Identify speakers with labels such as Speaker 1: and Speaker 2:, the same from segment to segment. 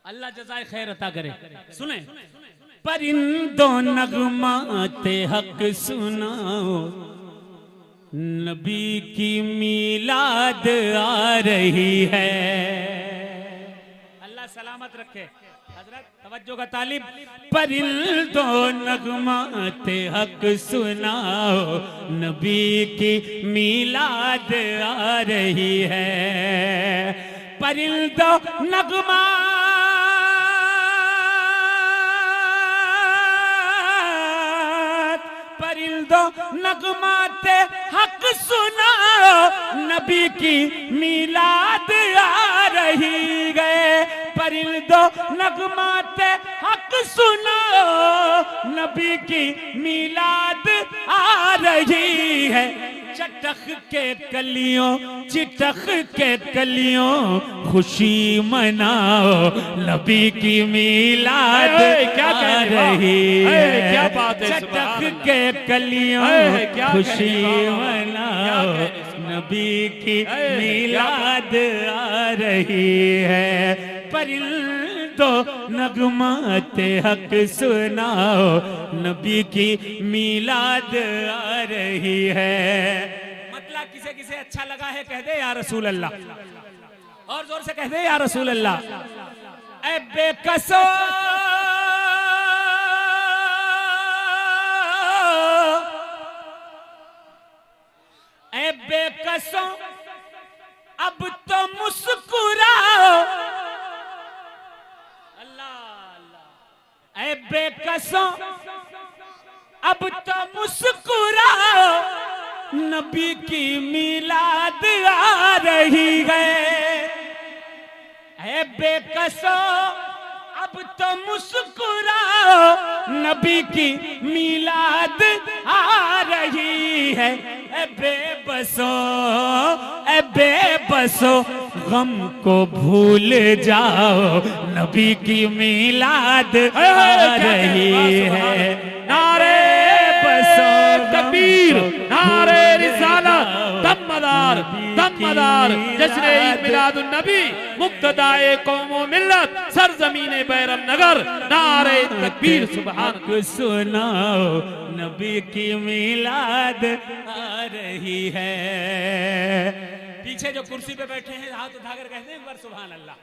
Speaker 1: अल्लाह जज़ाए खैर अता करे। सुने, परिंदों नगमाते हक सुनाओ, नबी की मीलाद आ रही है। अल्लाह सलामत रखे। हजरत तवज्जो का तालिब। परिंदों नगमाते हक सुनाओ, नबी की मीलाद आ रही है। परिंदों नगमा नगमाते हक सुनाओ, नबी की मीलाद आ रही है। परिंदों नगमाते हक सुनाओ, नबी की मीलाद आ रही है। चटक के कलियों चिटक के कलियों खुशी मनाओ, नबी की मीलाद आ रही है।
Speaker 2: क्या बात है,
Speaker 1: चटक के कलियों खुशी मनाओ, नबी की मीलाद आ रही है। परिंदों नगमाते हक सुनाओ, नबी की मीलाद आ रही है। मतलब किसे किसे अच्छा लगा है कह दे या रसूल अल्लाह, और जोर से कह दे या रसूल अल्लाह। ऐ बेकसो ऐ बेकसो अब तो मुस्कुराओ, अल्लाह अल्लाह। ऐ बेकसो अब तो मुस्कुराओ, नबी की मीलाद आ रही है। ऐ बेकसो अब तो मुस्कुराओ, नबी की मीलाद आ रही है। ऐ बेबसो गम को भूल जाओ, नबी की मीलाद आ रही है।
Speaker 2: नारे
Speaker 1: बसो
Speaker 2: तकबीर, नारे रिसालत, दमदार दमदार जश्न ईद मिलादुन नबी, मुक्तदाए कौमो मिल्लत, सरजमीने बैरम नगर, नारे तकबीर सुभान।
Speaker 1: सुनाओ, नबी की मीलाद आ रही है। पीछे जो कुर्सी पे बैठे हैं हाथ उठाकर कहते हैं एक बार सुभान अल्लाह।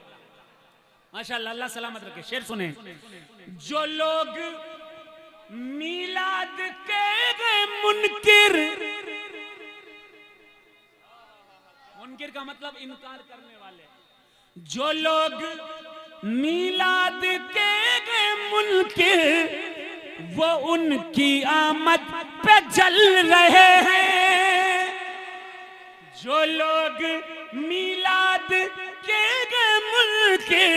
Speaker 1: माशाअल्लाह, अल्लाह सलामत रखे। शेर सुने। जो लोग मीलाद के मुनकिर, मुनकिर का मतलब इनकार करने वाले, जो लोग मीलाद के मुनकिर, वो उनकी आमद पे जल रहे हैं। जो लोग मीलाद के मुनकिर,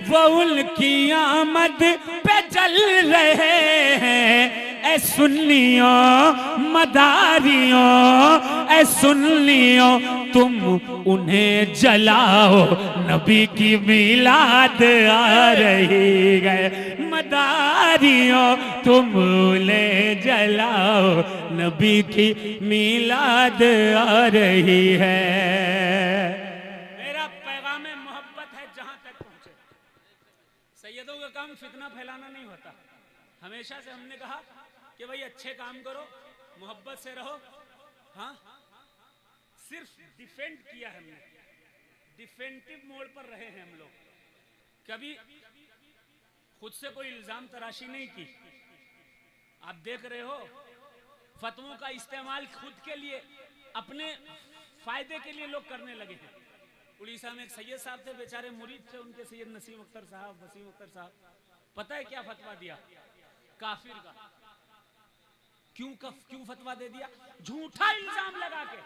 Speaker 1: वो उनकी आमद पे जल रहे हैं। ऐ सुन्नियों मदारियों, ऐ सुन्नियों तुम उन्हें जलाओ, नबी की मीलाद आ रही है। मदारियों तुम उन्हें जलाओ, नबी की मीलाद आ रही है। मेरा पैगाम मोहब्बत है जहां तक पहुंचे। सैयदों का काम फितना फैलाना नहीं होता। हमेशा से हमने कहा कि भाई अच्छे काम करो, मोहब्बत से रहो। हाँ, सिर्फ डिफेंड किया हमने, डिफेंसिव मोड पर रहे हैं हम लोग। कभी खुद से कोई इल्जाम तराशी नहीं की। आप देख रहे हो फतवों का इस्तेमाल खुद के लिए, अपने फायदे के लिए लोग करने लगे हैं। उड़ीसा में एक सैयद साहब थे, बेचारे मुरीद थे उनके, सैयद नसीम अख्तर साहब, वसीम अख्तर साहब। पता है क्या फतवा दिया? काफिर का। क्यों फतवा दे दिया? झूठा इल्जाम लगा के,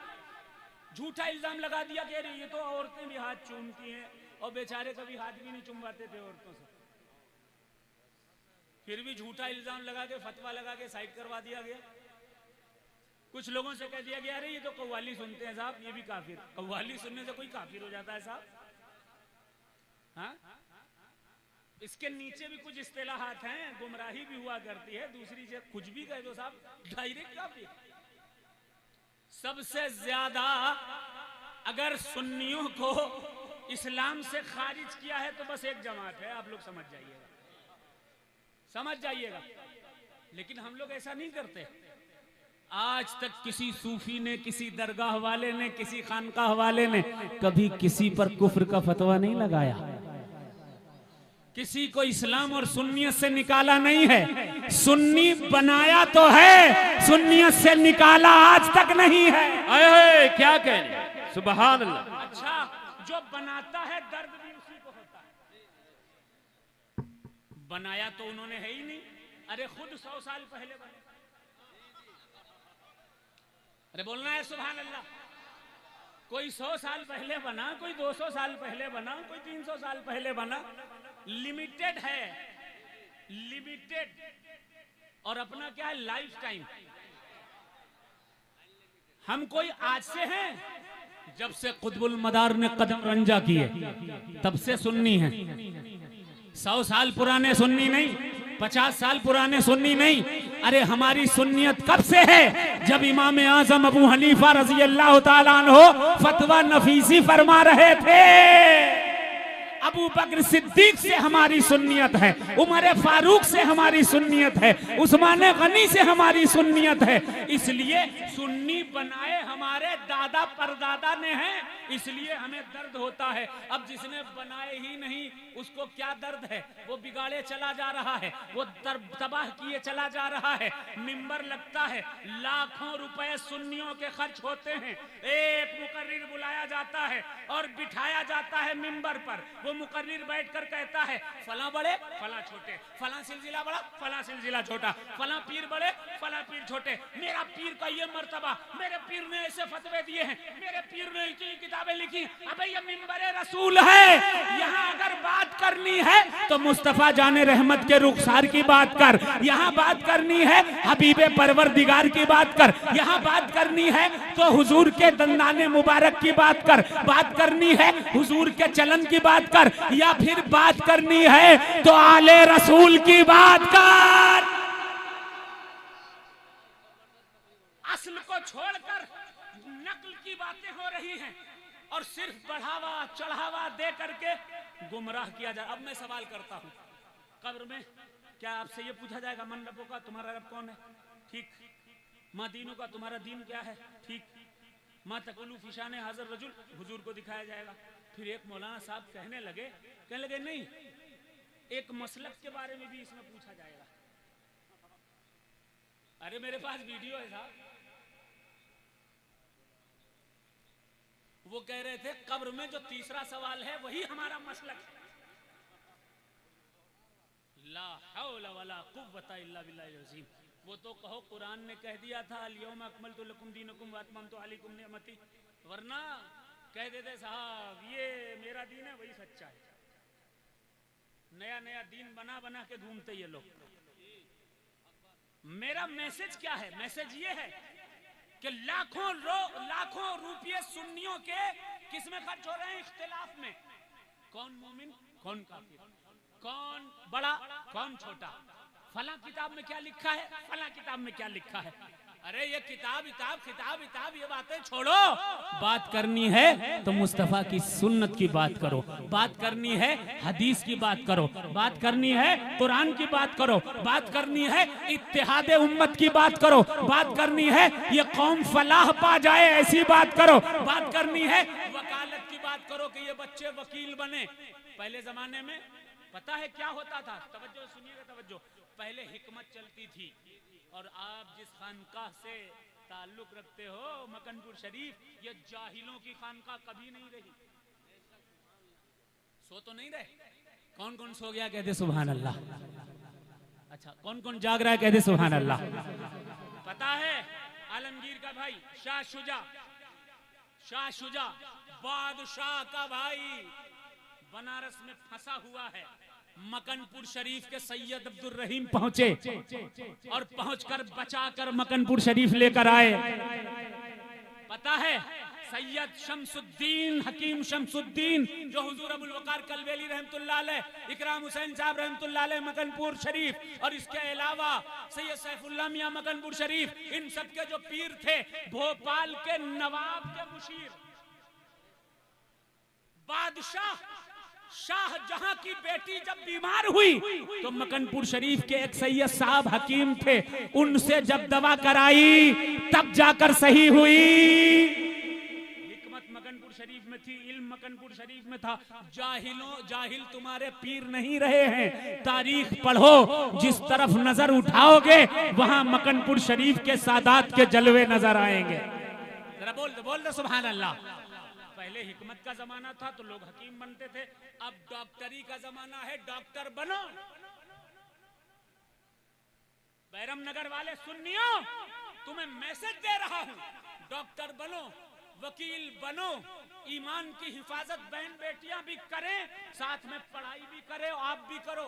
Speaker 1: झूठा इल्जाम लगा दिया कि ये तो औरतें भी हाथ चूमती हैं, और बेचारे कभी हाथ भी नहीं चुमवाते थे औरतों से। फिर भी झूठा इल्जाम लगा के, फतवा लगा के साइड करवा दिया गया। कुछ लोगों से कह दिया गया अरे ये तो कव्वाली सुनते हैं साहब, ये भी काफिर। कव्वाली सुनने से कोई काफिर हो जाता है साहब? हाँ, इसके नीचे भी कुछ इस्तिलाहात हैं, गुमराही भी हुआ करती है। दूसरी से कुछ भी कह दो साहब, डायरेक्ट काफिर। सबसे ज्यादा अगर सुन्नियों को इस्लाम से खारिज किया है तो बस एक जमात है, आप लोग समझ जाइएगा। लेकिन हम लोग ऐसा नहीं करते। आज तक किसी सूफी ने, किसी दरगाह वाले ने, किसी खानकाह वाले ने कभी किसी पर कुफ्र का फतवा नहीं लगाया। किसी को इस्लाम और सुन्नियत से निकाला नहीं है। सुन्नी बनाया तो है, सुन्नियत से निकाला आज तक नहीं है।
Speaker 2: अरे क्या कहने, सुभान अल्लाह।
Speaker 1: अच्छा, जो बनाता है दर्द भी उसी को होता है। बनाया तो उन्होंने है ही नहीं। अरे खुद 100 साल पहले बने। अरे बोलना है सुभान अल्लाह। कोई 100 साल पहले बना, कोई 200 साल पहले बना, कोई 300 साल पहले बना। लिमिटेड है, लिमिटेड। और अपना क्या है, लाइफ टाइम। हम कोई आज से हैं, जब से कुतुबुल मदार ने कदम रंजा किए तब से सुन्नी है। 100 साल पुराने सुन्नी नहीं, 50 साल पुराने सुन्नी नहीं। अरे हमारी सुन्नियत कब से है? जब इमाम आजम अबू हनीफा रज़ी अल्लाह ताला अन्हो फतवा नफीसी फरमा रहे थे। अबू बकर सिद्दीक से हमारी सुन्नियत है, उमर फारूक से हमारी सुन्नियत है, उस्मान गनी से हमारी सुन्नियत है। इसलिए सुन्नी बनाए हमारे दादा परदादा ने हैं, इसलिए हमें दर्द होता है। अब जिसने बनाए ही नहीं उसको क्या दर्द है? वो बिगाड़े चला जा रहा है, वो तबाह किए चला जा रहा है। मिंबर लगता है, लाखों रुपए सुन्नियों के खर्च होते हैं। एक मुकर्रिर बुलाया जाता है और बिठाया जाता है मिंबर पर। वो मुकर्रिर बैठकर कहता है, फला बड़े फला छोटे, फला सिलसिला बड़ा फला सिलसिला छोटा, फला पीर बड़े फला पीर छोटे। मेरा पीर का ये मर्तबा, मेरे पीर ने ऐसे फतवे दिए हैं, मेरे पीर ने इतनी किताबें लिखी। अबे ये मिंबर रसूल है। यहाँ अगर बात करनी है तो मुस्तफा जाने रहमत के रुखसार की बात कर। यहाँ बात करनी है हबीबे परवरदिगार की बात कर। यहाँ बात करनी है तो हुजूर के दंदाने मुबारक की बात कर। बात करनी है हुजूर के चलन की बात कर, या फिर बात करनी है तो आले रसूल की बात कर। असल को छोड़कर नकल की बातें हो रही हैं और सिर्फ बढ़ावा चढ़ावा दे करके गुमराह किया जाए। अब मैं सवाल करता हूं, कब्र में क्या आपसे ये पूछा जाएगा, मन रब्बों का तुम्हारा रब कौन है? ठीक। माँ दीनों का तुम्हारा दीन क्या है? ठीक। माँ तकुलू फिशाने हाजर रजुल, हुजूर को दिखाया जाएगा। फिर एक मौलाना साहब कहने लगे नहीं, एक मसलक के बारे में भी इसमें पूछा जाएगा। अरे मेरे पास वीडियो है साहब। वो कह रहे थे कब्र में जो तीसरा सवाल है वही हमारा मसलक है। ला हौला वला कुव्वता इल्ला बिल्लाहिल अज़ीम। वो तो कहो कुरान ने कह दिया था अल-यौमा अकमलतु लकुम दीनकुम व अतममतु अलैकुम निअमती, वरना कह देते साहब ये मेरा दीन है, वही सच्चा है। नया नया दीन बना बना के घूमते ये लोग। मेरा मैसेज क्या है? मैसेज ये है कि लाखों रुपये सुन्नियों के किसमें खर्च हो रहे हैं? इख्तिलाफ में। कौन मोमिन कौन काफिर, कौन बड़ा कौन छोटा, फला किताब में क्या लिखा है, फला किताब में क्या लिखा है। अरे ये किताब ये बातें छोड़ो। बात करनी है तो मुस्तफा की सुन्नत की बात करो, बात करनी है हदीस की बात करो, बात करनी है कुरान की बात करो, बात करनी है इत्तेहादे उम्मत की बात करो, बात करनी है ये कौम फलाह पा जाए ऐसी बात करो, बात करनी है वकालत की बात करो कि ये बच्चे वकील बने। पहले जमाने में पता है क्या होता था? तवज्जो सुनिएगा, तवज्जो। पहले हिकमत चलती थी और आप जिस खानकाह से ताल्लुक रखते हो मकनपुर शरीफ, ये जाहिलों की खानकाह कभी नहीं रही। सो तो नहीं रहे? कौन कौन सो गया कहते सुभान अल्लाह। अच्छा, कौन कौन जाग रहा है कहते सुभान अल्लाह। पता है आलमगीर का भाई शाह शुजा बादशाह का भाई बनारस में फंसा हुआ है। मकनपुर शरीफ के सैयद अब्दुल रहीम पहुंचे और पहुंचकर बचाकर मकनपुर शरीफ लेकर आए। पता है सैयद शमसुद्दीन हकीम शमसुद्दीन जो हुजूर अबुल वकार कलवेली रहमतुल्लाह अलैह, इकराम हुसैन साहब रहमतुल्लाह अलैह मकनपुर शरीफ, और इसके अलावा सैयद सैफुल्लाह मियां मकनपुर शरीफ, इन सब के जो पीर थे, भोपाल के नवाब के मुशीर बादशाह शाहजहां की बेटी जब बीमार हुई तो मकनपुर शरीफ के एक सैयद साहब हकीम थे, उनसे जब दवा कराई तब जाकर सही हुई। हिकमत मकनपुर शरीफ में थी, इल्म मकनपुर शरीफ में था। जाहिल तुम्हारे पीर नहीं रहे हैं। तारीख पढ़ो, जिस तरफ नजर उठाओगे वहां मकनपुर शरीफ के सादात के जलवे नजर आएंगे। जरा बोल दे सुभान अल्लाह। पहले हिकमत का जमाना था तो लोग हकीम बनते थे, अब डॉक्टरी का जमाना है, डॉक्टर बनो। बैरम नगर वाले सुन्नियों, तुम्हें मैसेज दे रहा हूं, डॉक्टर बनो, वकील बनो, ईमान की हिफाजत बहन बेटियां भी करें, साथ में पढ़ाई भी करें, आप भी करो,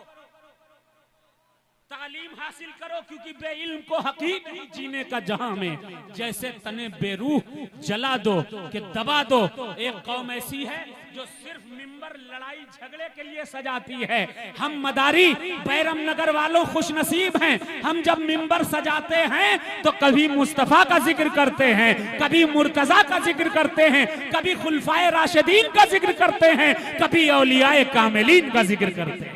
Speaker 1: तालीम हासिल करो, क्योंकि बेइल्म को हकीक नहीं जीने का जहां में। जैसे तने बेरूह जला दो कि दबा दो। एक कौम ऐसी है जो सिर्फ मिंबर लड़ाई झगड़े के लिए सजाती है। हम मदारी बैरम नगर वालों खुशनसीब हैं। हम जब मिंबर सजाते हैं तो कभी मुस्तफा का जिक्र करते हैं, कभी मुर्तजा का जिक्र करते हैं, कभी खुलफाए राशिदीन का जिक्र करते हैं, कभी औलियाए कामिलीन का जिक्र करते हैं।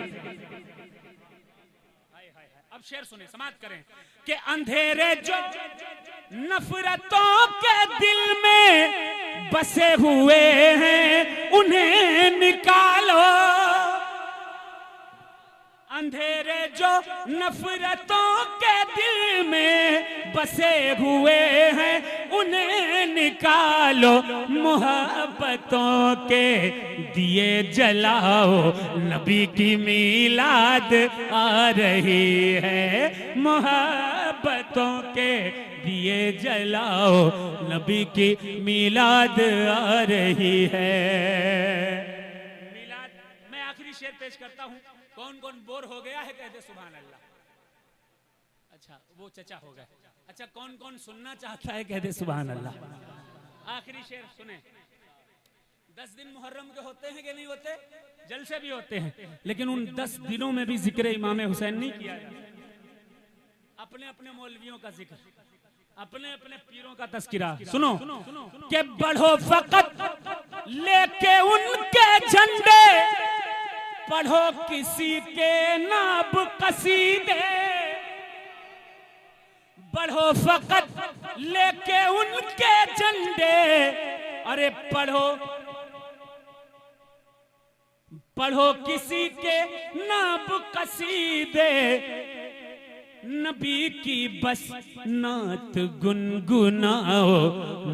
Speaker 1: शेर सुने, समाप्त करें कि अंधेरे जो नफरतों के दिल में बसे हुए हैं उन्हें निकालो। अंधेरे जो नफरतों के दिल में बसे हुए हैं उन्हें निकालो। मोहब्बतों के दिए जलाओ, नबी की मीलाद आ रही है। मोहब्बतों के दिए जलाओ, नबी की मीलाद आ रही है। मीलाद, मैं आखिरी शेर पेश करता हूं। कौन कौन बोर हो गया है, कह दे सुभान अल्लाह। अच्छा, वो चचा हो गए। अच्छा, कौन कौन सुनना चाहता है, कह दे सुभान अल्लाह। आखिरी शेर सुने। 10 दिन मुहर्रम के होते हैं कि नहीं होते? जलसे भी होते हैं, लेकिन उन 10 दिनों में भी जिक्र इमाम हुसैन नहीं किया जाता। अपने अपने मौलवियों का जिक्र, अपने अपने पीरों का तस्किरा सुनो कि बढ़ो फकत लेके उनके झंडे, पढ़ो किसी के नाब कसीदे। बढ़ो फकत लेके उनके झंडे, अरे पढ़ो किसी के नाब कसीदे। नबी की बस नात गुनगुनाओ,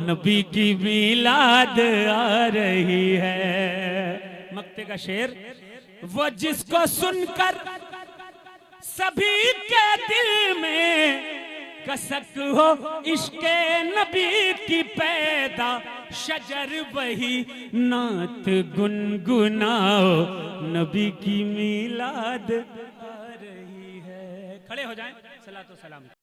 Speaker 1: नबी की मीलाद आ रही है। मक्ते का शेर, वो जिसको सुनकर सभी के दिल में कसक हो इश्के नबी की पैदा, शजर वही नात गुनगुनाओ, नबी की मीलाद आ रही है। खड़े हो जाएं, सलातो सलाम।